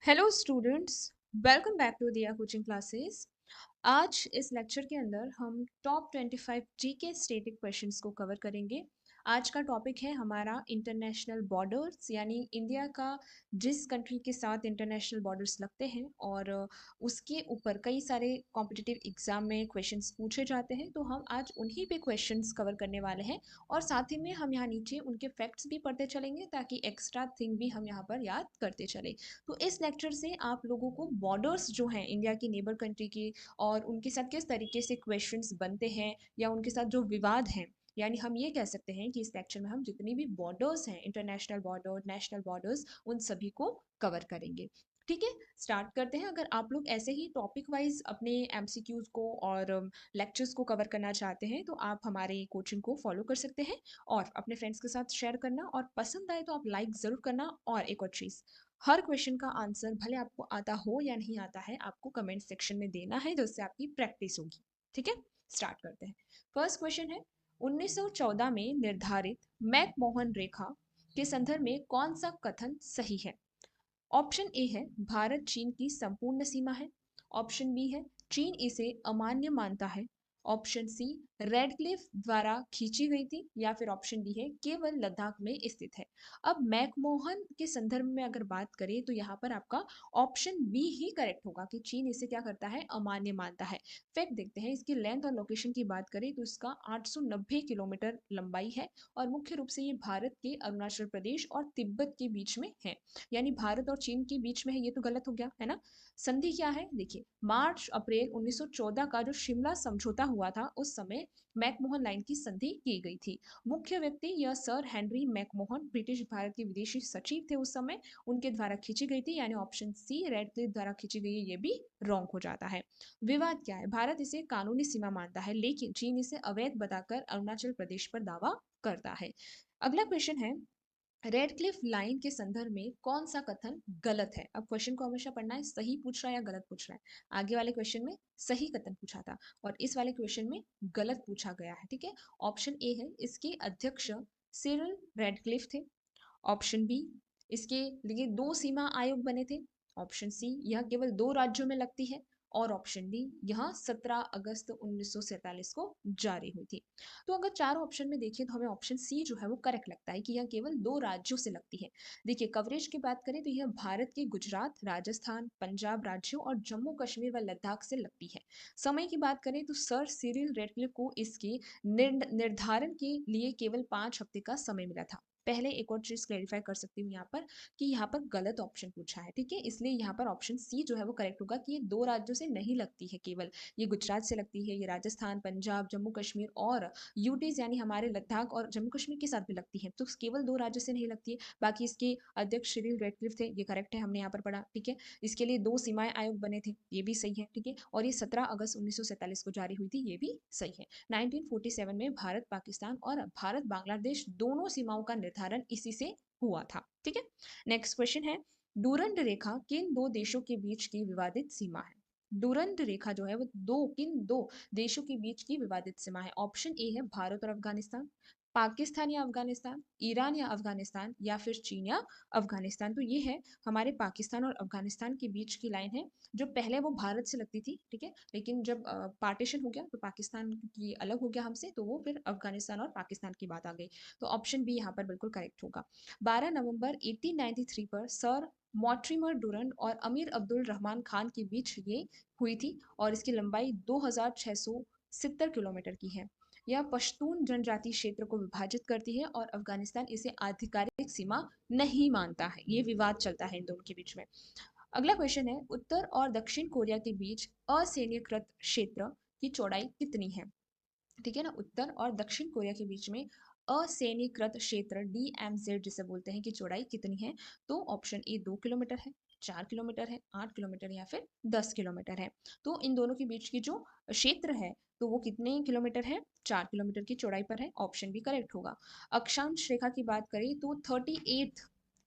Hello students, welcome back to Diya coaching classes. आज इस lecture के अंदर हम टॉप 25 जीके स्टैटिक क्वेश्चंस को कवर करेंगे। आज का टॉपिक है हमारा इंटरनेशनल बॉर्डर्स, यानी इंडिया का जिस कंट्री के साथ इंटरनेशनल बॉर्डर्स लगते हैं और उसके ऊपर कई सारे कॉम्पिटिटिव एग्जाम में क्वेश्चंस पूछे जाते हैं। तो हम आज उन्हीं पे क्वेश्चंस कवर करने वाले हैं और साथ ही में हम यहाँ नीचे उनके फैक्ट्स भी पढ़ते चलेंगे ताकि एक्स्ट्रा थिंग भी हम यहाँ पर याद करते चले। तो इस लेक्चर से आप लोगों को बॉर्डर्स जो हैं इंडिया की नेबर कंट्री की और उनके साथ किस तरीके से क्वेश्चंस बनते हैं या उनके साथ जो विवाद हैं, यानी हम ये कह सकते हैं कि इस लेक्चर में हम जितनी भी बॉर्डर्स हैं, इंटरनेशनल बॉर्डर, नेशनल बॉर्डर्स, उन सभी को कवर करेंगे। ठीक है, स्टार्ट करते हैं। अगर आप लोग ऐसे ही टॉपिक वाइज अपने एमसीक्यूज को और लेक्चर्स को कवर करना चाहते हैं तो आप हमारे कोचिंग को फॉलो कर सकते हैं और अपने फ्रेंड्स के साथ शेयर करना, और पसंद आए तो आप लाइक ज़रूर करना। और एक और चीज़, हर क्वेश्चन का आंसर भले आपको आता हो या नहीं आता है, आपको कमेंट सेक्शन में देना है जिससे आपकी प्रैक्टिस होगी। ठीक है, स्टार्ट करते हैं। फर्स्ट क्वेश्चन है, 1914 में निर्धारित मैकमोहन रेखा के संदर्भ में कौन सा कथन सही है? ऑप्शन ए है भारत चीन की संपूर्ण सीमा है। ऑप्शन बी है चीन इसे अमान्य मानता है। ऑप्शन सी रेडक्लिफ द्वारा खींची गई थी, या फिर ऑप्शन डी है केवल लद्दाख में स्थित है। अब मैकमोहन के संदर्भ में अगर बात करें तो यहाँ पर आपका ऑप्शन बी ही करेक्ट होगा कि चीन इसे क्या करता है, अमान्य मानता है। फैक्ट देखते हैं, इसकी लेंथ और लोकेशन की बात करें तो इसका 890 किलोमीटर लंबाई है और मुख्य रूप से ये भारत के अरुणाचल प्रदेश और तिब्बत के बीच में है। यानी भारत और चीन के बीच में है, ये तो गलत हो गया है ना। संधि क्या है, देखिए मार्च अप्रैल 1914 का जो शिमला समझौता हुआ था उस समय मैकमोहन लाइन की संधि की गई थी। मुख्य व्यक्ति यह sir Henry McMahon British Bharat के विदेशी सचिव थे उस समय, उनके द्वारा खींची गई थी। यानी ऑप्शन सी रेडक्लिफ द्वारा खींची गई है, ये भी रॉन्ग हो जाता है। विवाद क्या है, भारत इसे कानूनी सीमा मानता है लेकिन चीन इसे अवैध बताकर अरुणाचल प्रदेश पर दावा करता है। अगला क्वेश्चन है, रेडक्लिफ लाइन के संदर्भ में कौन सा कथन गलत है? अब क्वेश्चन को हमेशा पढ़ना है, सही पूछ रहा है या गलत पूछ रहा है। आगे वाले क्वेश्चन में सही कथन पूछा था और इस वाले क्वेश्चन में गलत पूछा गया है। ठीक है, ऑप्शन ए है इसके अध्यक्ष सिरिल रेडक्लिफ थे। ऑप्शन बी, इसके लिए दो सीमा आयोग बने थे। ऑप्शन सी, यह केवल दो राज्यों में लगती है। और ऑप्शन डी, यह 17 अगस्त 1947 को जारी हुई थी। तो अगर चारों ऑप्शन में देखिए तो हमें ऑप्शन सी जो है वो करेक्ट लगता है कि यह केवल दो राज्यों से लगती है। देखिए कवरेज की बात करें तो यह भारत के गुजरात, राजस्थान, पंजाब राज्यों और जम्मू कश्मीर व लद्दाख से लगती है। समय की बात करें तो सर सिरिल रेडक्लिफ को इसके निर्धारण के लिए केवल 5 हफ्ते का समय मिला था। पहले एक और चीज क्लेरिफाई कर सकती हूँ यहाँ पर कि यहाँ पर गलत ऑप्शन पूछा है। ठीक है, इसलिए यहाँ पर ऑप्शन सी जो है वो करेक्ट होगा कि ये दो राज्यों से नहीं लगती है केवल, ये गुजरात से लगती है, ये राजस्थान, पंजाब, जम्मू कश्मीर और यूटीज यानी हमारे लद्दाख और जम्मू कश्मीर के साथ भी लगती है। तो केवल दो राज्यों से नहीं लगती है। बाकी इसके अध्यक्ष सिरिल रेडक्लिफ थे, ये करेक्ट है, हमने यहाँ पर पढ़ा। ठीक है, इसके लिए दो सीमाएं आयोग बने थे, ये भी सही है। ठीक है, और ये 17 अगस्त 1947 को जारी हुई थी, ये भी सही है। 1947 में भारत पाकिस्तान और भारत बांग्लादेश दोनों सीमाओं का निर्धारण इसी से हुआ था। ठीक है, नेक्स्ट क्वेश्चन है, डूरंड रेखा किन दो देशों के बीच की विवादित सीमा है? डूरंड रेखा जो है वो किन दो देशों के बीच की विवादित सीमा है? ऑप्शन ए है भारत और अफगानिस्तान, पाकिस्तान या अफगानिस्तान, ईरान या अफगानिस्तान, या फिर चीन या अफगानिस्तान। तो ये है हमारे पाकिस्तान और अफगानिस्तान के बीच की लाइन है, जो पहले वो भारत से लगती थी। ठीक है, लेकिन जब पार्टीशन हो गया तो पाकिस्तान की अलग हो गया हमसे, तो वो फिर अफगानिस्तान और पाकिस्तान की बात आ गई। तो ऑप्शन बी यहाँ पर बिल्कुल करेक्ट होगा। 12 नवंबर 1893 पर सर मॉर्टिमर डूरंड और अमीर अब्दुल रहमान खान के बीच ये हुई थी और इसकी लंबाई 2670 किलोमीटर की है। यह पश्तून जनजाति क्षेत्र को विभाजित करती है और अफगानिस्तान इसे आधिकारिक सीमा नहीं मानता है। ये विवाद चलता है इन दोनों के बीच में। अगला क्वेश्चन है, उत्तर और दक्षिण कोरिया के बीच असैन्यकृत क्षेत्र की चौड़ाई कितनी है? ठीक है ना, उत्तर और दक्षिण कोरिया के बीच में असैन्यकृत क्षेत्र DMZ जिसे बोलते हैं, कि चौड़ाई कितनी है? तो ऑप्शन ए 2 किलोमीटर है, 4 किलोमीटर है, 8 किलोमीटर या फिर 10 किलोमीटर है। तो इन दोनों के बीच की जो क्षेत्र है तो वो कितने किलोमीटर है? 4 किलोमीटर की चौड़ाई पर है। ऑप्शन भी करेक्ट होगा। अक्षांश रेखा की बात करें तो 38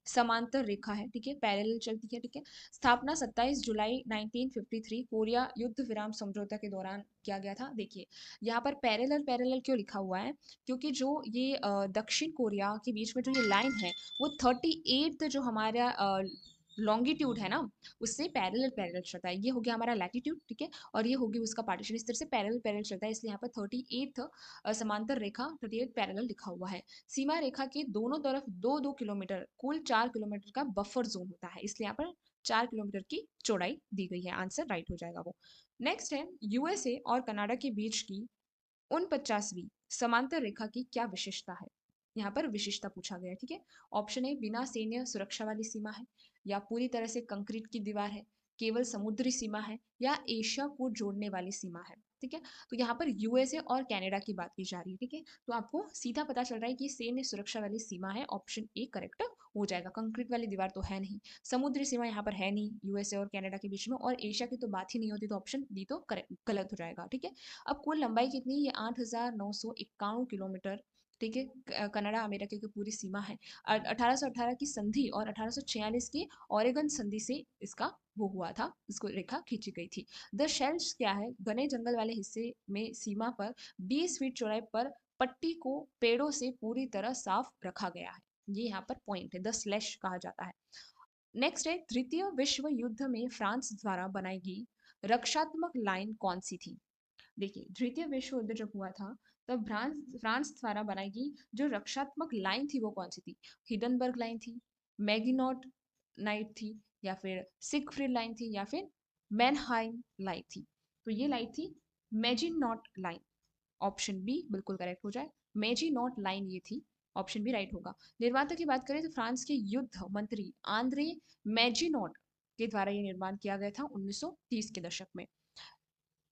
समांतर रेखा है। ठीक है, पैरेलल चलती है। ठीक है, स्थापना 27 जुलाई 1953 कोरिया युद्ध विराम समझौता के दौरान किया गया था। देखिए यहाँ पर पैरेलल पैरेलल क्यों लिखा हुआ है, क्योंकि जो ये दक्षिण कोरिया के बीच में जो ये लाइन है वो 38 जो हमारा लॉन्गिट्यूड है ना उससे पैरेलल पैरेलल चलता है। ये हो गया हमारा लैटिट्यूड, ठीक है, और ये होगी उसका पार्टीशन। इस तरह से पैरेलल पैरेलल चलता है, इसलिए यहाँ पर 38 समांतर रेखा 38 पैरेलल लिखा हुआ है। सीमा रेखा के दोनों तरफ 2-2 किलोमीटर कुल 4 किलोमीटर का बफर जोन होता है, इसलिए यहाँ पर 4 किलोमीटर की चौड़ाई दी गई है। आंसर राइट हो जाएगा वो। नेक्स्ट है यूएसए और कनाडा के बीच की 49वीं समांतर रेखा की क्या विशेषता है। यहाँ पर विशेषता पूछा गया है, ठीक है। ऑप्शन ए बिना सैन्य सुरक्षा वाली सीमा है, या पूरी तरह से कंक्रीट की दीवार है, केवल समुद्री सीमा है, या एशिया को जोड़ने वाली सीमा है, ठीक है। तो यहाँ पर यूएसए और कनाडा की बात की जा रही है, ठीक है। तो आपको सीधा पता चल रहा है कि सैन्य सुरक्षा वाली सीमा है, ऑप्शन ए करेक्ट हो जाएगा। कंक्रीट वाली दीवार तो है नहीं, समुद्री सीमा यहाँ पर है नहीं यूएसए और कनाडा के बीच में, और एशिया की तो बात ही नहीं होती, तो ऑप्शन डी तो गलत हो जाएगा, ठीक है। अब कुल लंबाई कितनी, ये 8,991 किलोमीटर, ठीक है। कनाडा अमेरिका की पूरी सीमा है। 1818 की संधि और 1846 की ओरेगन संधि से इसका वो हुआ था, इसको रेखा खींची गई थी। द शेल्स क्या है, घने जंगल वाले हिस्से में सीमा पर 20 फीट चौड़ाई पर पट्टी को पेड़ों से पूरी तरह साफ रखा गया है, ये यहाँ पर पॉइंट है, द स्लैश कहा जाता है। नेक्स्ट है तृतीय विश्व युद्ध में फ्रांस द्वारा बनाई गई रक्षात्मक लाइन कौन सी थी। देखिए द्वितीय विश्व युद्ध जब हुआ था तब फ्रांस द्वारा बनाई गई जो रक्षात्मक लाइन थी वो कौन सी थी। हिडनबर्ग लाइन थी, मैगिनॉट नाइट थी, या फिर सिगफ्रीड लाइन थी, या फिर मैनहाइम लाइन थी। तो ये लाइन थी मैजिनॉट लाइन, ऑप्शन बी बिल्कुल करेक्ट हो जाए। मैजिनॉट लाइन ये थी, ऑप्शन बी राइट होगा। निर्माता की बात करें तो फ्रांस के युद्ध मंत्री आंद्रे मैजिनॉट के द्वारा ये निर्माण किया गया था 1930 के दशक में।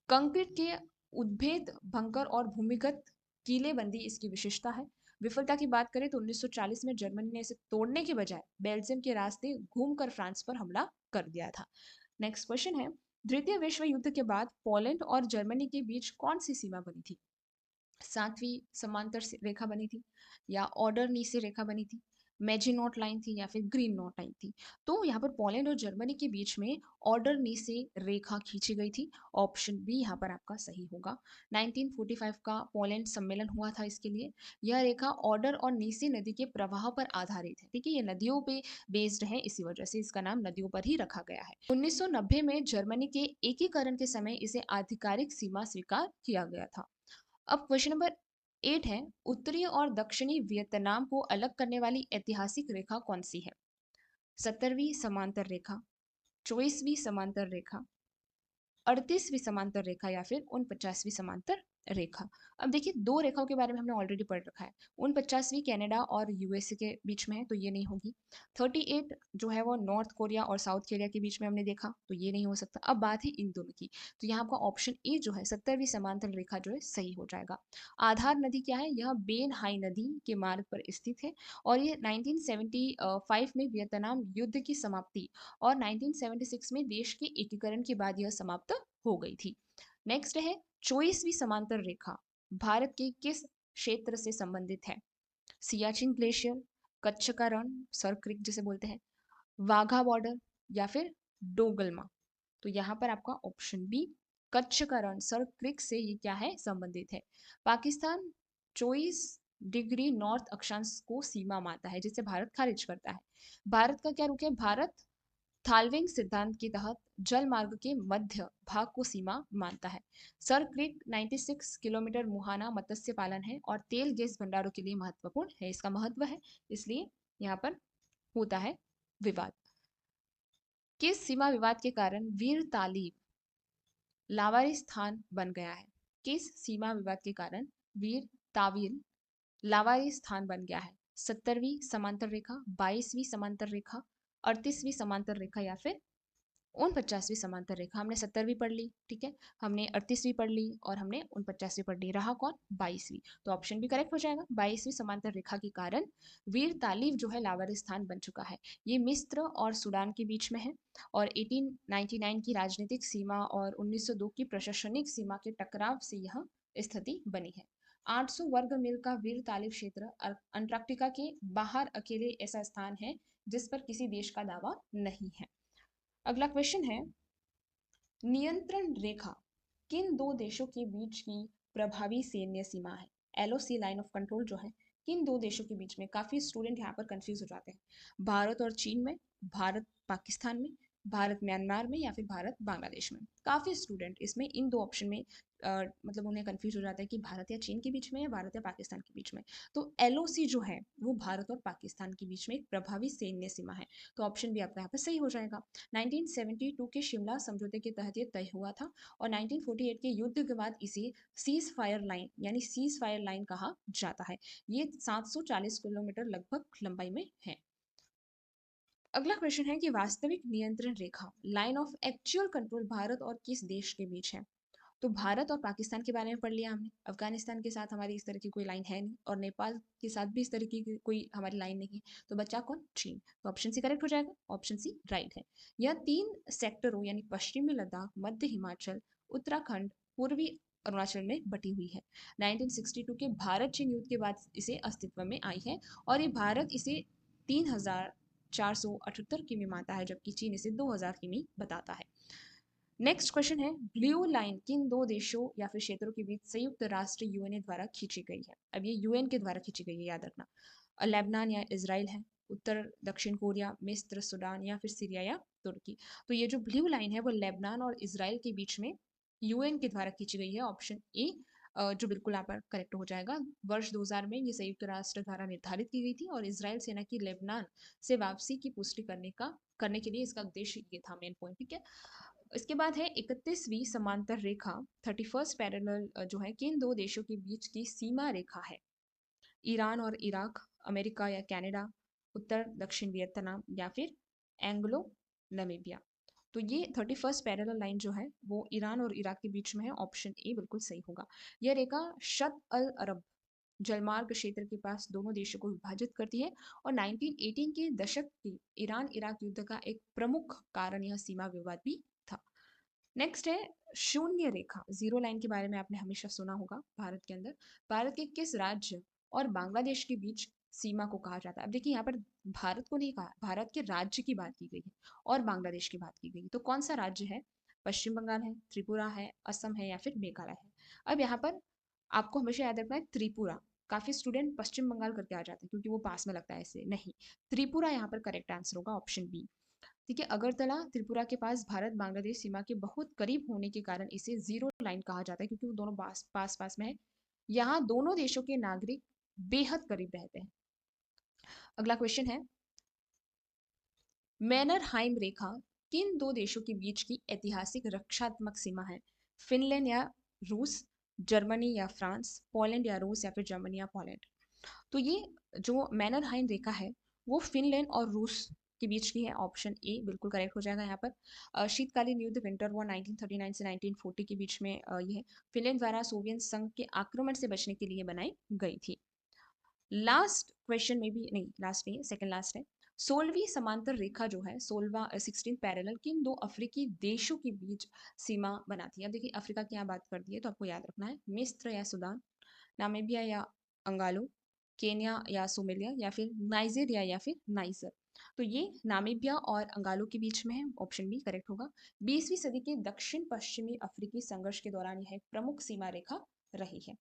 कंक्रीट के उद्भेद भंकर और भूमिगत कीलेबंदी इसकी विशेषता है। विफलता की बात करें तो 1940 में जर्मनी ने इसे तोड़ने के बजाय बेल्जियम के रास्ते घूमकर फ्रांस पर हमला कर दिया था। नेक्स्ट क्वेश्चन है द्वितीय विश्व युद्ध के बाद पोलैंड और जर्मनी के बीच कौन सी सीमा बनी थी। 7वीं समांतर रेखा बनी थी, या ऑर्डर नीचे रेखा बनी थी, मैजिनॉट लाइन थी, या फिर ग्रीन नॉट लाइन थी। तो यहाँ पर पोलैंड और जर्मनी के बीच में ऑर्डर नीचे रेखा खींची गई थी, ऑप्शन बी यहाँ पर आपका सही होगा। 1945 का पोलैंड सम्मेलन हुआ था इसके लिए। यह रेखा ऑर्डर और नीसे नदी के प्रवाह पर आधारित है, ठीक है, ये नदियों पे बेस्ड है, इसी वजह से इसका नाम नदियों पर ही रखा गया है। 1990 में जर्मनी के एकीकरण के समय इसे आधिकारिक सीमा स्वीकार किया गया था। अब क्वेश्चन नंबर 8 है उत्तरी और दक्षिणी वियतनाम को अलग करने वाली ऐतिहासिक रेखा कौन सी है। 70वीं समांतर रेखा, 24वीं समांतर रेखा, 38वीं समांतर रेखा, या फिर 49वीं समांतर रेखा। अब देखिए दो रेखाओं के बारे में हमने ऑलरेडी पढ़ रखा है। 49वीं कनाडा और यूएसए के बीच में है, तो ये नहीं होगी। 38 जो है वो नॉर्थ कोरिया और साउथ कोरिया के बीच में हमने देखा, तो ये नहीं हो सकता। अब बात है इन दोनों की, तो यहाँ आपका ऑप्शन ए जो है 70वीं समांतर रेखा जो है सही हो जाएगा। आधार नदी क्या है, यह बेन हाई नदी के मार्ग पर स्थित है, और ये 1975 में वियतनाम युद्ध की समाप्ति और 1976 में देश के एकीकरण के बाद यह समाप्त हो गई थी। नेक्स्ट है 24वीं समांतर रेखा भारत के किस क्षेत्र से संबंधित है। सियाचिन ग्लेशियर, कच्छ का रण सर क्रिक जिसे बोलते हैं, वाघा बॉर्डर, या फिर डोगलमा। तो यहाँ पर आपका ऑप्शन बी कच्छ का रण सर क्रिक से ये क्या है संबंधित है। पाकिस्तान 24 डिग्री नॉर्थ अक्षांश को सीमा मानता है जिसे भारत खारिज करता है। भारत का क्या रुख है, भारत थालविंग सिद्धांत के तहत जल मार्ग के मध्य भाग को सीमा मानता है। सर क्रिक 96 किलोमीटर मुहाना मत्स्य पालन है और तेल गैस भंडारों के लिए महत्वपूर्ण है, इसका महत्व है, इसलिए यहाँ पर होता है विवाद। किस सीमा विवाद के कारण वीर तालीब लावारिस्थान बन गया है। किस सीमा विवाद के कारण वीर तावील लावारिस्थान बन गया है। 70वीं समांतर रेखा, 22वीं समांतर रेखा, 38वीं समांतर रेखा, या फिर 49वीं समांतर रेखा। हमने 70वीं पढ़ ली, ठीक है, हमने 38वीं पढ़ ली, और हमने 49वीं पढ़ ली, रहा कौन 22वीं। तो ऑप्शन भी करेक्ट हो जाएगा। 22वीं समांतर रेखा के कारण वीर तालिब जो है लावारिस्थान बन चुका है। ये मिस्र और सूडान के बीच में है, और 1899 की राजनीतिक सीमा और 1902 की प्रशासनिक सीमा के टकराव से यह स्थिति बनी है। 800 वर्ग मील का वीर तालिब क्षेत्र अंटार्कटिका के बाहर अकेले ऐसा स्थान है जिस पर किसी देश का दावा नहीं है। अगला क्वेश्चन है नियंत्रण रेखा किन दो देशों के बीच की प्रभावी सैन्य सीमा है। एलओसी लाइन ऑफ कंट्रोल जो है किन दो देशों के बीच में, काफी स्टूडेंट यहाँ पर कंफ्यूज हो जाते हैं। भारत और चीन में, भारत पाकिस्तान में, भारत म्यांमार में या फिर भारत बांग्लादेश में। काफ़ी स्टूडेंट इसमें इन दो ऑप्शन में मतलब उन्हें कंफ्यूज हो जाता है कि भारत या चीन के बीच में या भारत या पाकिस्तान के बीच में। तो एलओसी जो है वो भारत और पाकिस्तान के बीच में एक प्रभावी सैन्य सीमा है। तो ऑप्शन भी आपका यहाँ पर सही हो जाएगा। 1972 के शिमला समझौते के तहत ये तय हुआ था और 1948 के युद्ध के बाद इसे सीज फायर लाइन यानी सीज फायर लाइन कहा जाता है। ये 740 किलोमीटर लगभग लंबाई में है। अगला क्वेश्चन है कि वास्तविक नियंत्रण रेखा line of actual control Bharat और किस देश के बीच है। तो भारत और पाकिस्तान के बारे में पढ़ लिया हमने। अफगानिस्तान के साथ हमारी इस तरह की कोई लाइन है नहीं और नेपाल के साथ भी इस तरह की कोई हमारी लाइन नहीं है। तो बच्चा कौन? चीन। तो ऑप्शन सी करेक्ट हो जाएगा। ऑप्शन सी राइट है। यह 3 सेक्टरों यानी पश्चिमी लद्दाख, मध्य हिमाचल, उत्तराखंड, पूर्वी अरुणाचल में बटी हुई है। 1962 के भारत चीन युद्ध के बाद इसे अस्तित्व में आई है और ये भारत इसे 3478 किमी मानता है, जबकि चीन इसे 2000 किमी बताता है। नेक्स्ट क्वेश्चन है, ब्लू लाइन किन दो देशों या फिर क्षेत्रों के बीच संयुक्त राष्ट्र यूएनए द्वारा खींची गई है। अब ये यूएन के द्वारा खींची गई है, याद रखना। लेबनान या इजराइल है, उत्तर दक्षिण कोरिया, मिस्र, सूडान या फिर सीरिया या तुर्की। तो ये जो ब्लू लाइन है वो लेबनान और इजराइल के बीच में यूएन के द्वारा खींची गई है। ऑप्शन ए जो बिल्कुल यहाँ पर करेक्ट हो जाएगा। वर्ष 2000 में ये संयुक्त राष्ट्र द्वारा निर्धारित की गई थी और इजराइल सेना की लेबनान से वापसी की पुष्टि करने के लिए इसका उद्देश्य ये था, मेन पॉइंट। ठीक है। इसके बाद है 31वीं समांतर रेखा 31st पैरेलल जो है किन दो देशों के बीच की सीमा रेखा है। ईरान और इराक, अमेरिका या कनाडा, उत्तर दक्षिण वियतनाम या फिर एंग्लो नमीबिया। तो ये 31st पैरेलल लाइन जो है वो ईरान और इराक के बीच में है। ऑप्शन ए बिल्कुल सही होगा। यह रेखा शत अल अरब जलमार्ग क्षेत्र के पास दोनों देशों को विभाजित करती है और 1918 के दशक के ईरान इराक युद्ध का एक प्रमुख कारण यह सीमा विवाद भी था। नेक्स्ट है शून्य रेखा, जीरो लाइन के बारे में आपने हमेशा सुना होगा। भारत के अंदर भारत के किस राज्य और बांग्लादेश के बीच सीमा को कहा जाता है। अब देखिए यहाँ पर भारत को नहीं कहा, भारत के राज्य की बात की गई है और बांग्लादेश की बात की गई है। तो कौन सा राज्य है? पश्चिम बंगाल है, त्रिपुरा है, असम है या फिर मेघालय है। अब यहाँ पर आपको हमेशा याद रखना है त्रिपुरा। काफी स्टूडेंट पश्चिम बंगाल करके आ जाते हैं क्योंकि वो पास में लगता है, ऐसे नहीं। त्रिपुरा यहाँ पर करेक्ट आंसर होगा, ऑप्शन बी। ठीक है। अगरतला त्रिपुरा के पास भारत बांग्लादेश सीमा के बहुत करीब होने के कारण इसे जीरो लाइन कहा जाता है क्योंकि वो दोनों पास पास में है। यहाँ दोनों देशों के नागरिक बेहद करीब रहते हैं। अगला क्वेश्चन है, मैनरहाइम रेखा किन दो देशों के बीच की ऐतिहासिक रक्षात्मक सीमा है। फिनलैंड या रूस, जर्मनी या फ्रांस, पोलैंड या रूस या फिर जर्मनी या पोलैंड। तो ये जो मैनरहाइम रेखा है वो फिनलैंड और रूस के बीच की है। ऑप्शन ए बिल्कुल करेक्ट हो जाएगा। यहाँ पर शीतकालीन युद्ध विंटर वॉर 1939 से 1940 के बीच में यह फिनलैंड द्वारा सोवियत संघ के आक्रमण से बचने के लिए बनाई गई थी। लास्ट क्वेश्चन में भी नहीं, लास्ट नहीं, सेकंड लास्ट है। 16वीं समांतर रेखा जो है 16 पैरेलल किन दो अफ्रीकी देशों के बीच सीमा बनाती है। अब देखिए अफ्रीका की यहाँ बात कर दी है तो आपको याद रखना है मिस्र या सूडान, नामीबिया या अंगालो, केन्या या सोमालिया या फिर नाइजीरिया या फिर नाइजर। तो ये नामीबिया और अंगालो के बीच में है। ऑप्शन बी करेक्ट होगा। 20वीं सदी के दक्षिण पश्चिमी अफ्रीकी संघर्ष के दौरान यह एक प्रमुख सीमा रेखा रही है।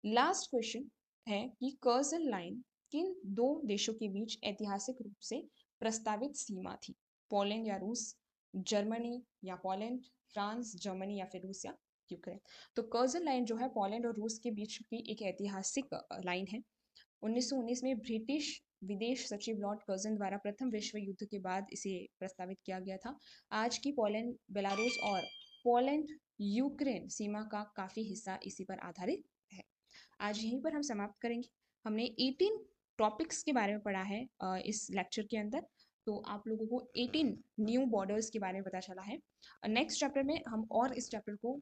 लास्ट क्वेश्चन है कि कर्जल लाइन किन दो देशों के बीच ऐतिहासिक रूप से प्रस्तावित सीमा थी। पोलैंड या रूस, जर्मनी या पोलैंड, फ्रांस, जर्मनी या फिर रूस या यूक्रेन। तो कर्जल लाइन जो है पोलैंड और रूस के बीच की एक ऐतिहासिक लाइन है। 1919 में ब्रिटिश विदेश सचिव लॉर्ड कर्जन द्वारा प्रथम विश्व युद्ध के बाद इसे प्रस्तावित किया गया था। आज की पोलैंड, बेलारूस और पोलैंड यूक्रेन सीमा का काफी हिस्सा इसी पर आधारित है। आज यहीं पर हम समाप्त करेंगे। हमने 18 टॉपिक्स के बारे में पढ़ा है इस लेक्चर के अंदर। तो आप लोगों को 18 न्यू बॉर्डर्स के बारे में पता चला है। नेक्स्ट चैप्टर में हम और इस चैप्टर को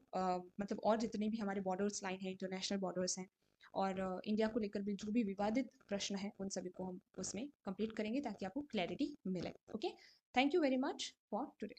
मतलब और जितने भी हमारे बॉर्डर्स लाइन है, इंटरनेशनल बॉर्डर्स हैं और इंडिया को लेकर भी जो भी विवादित प्रश्न है उन सभी को हम उसमें कंप्लीट करेंगे ताकि आपको क्लैरिटी मिले। Okay, thank you very much for today.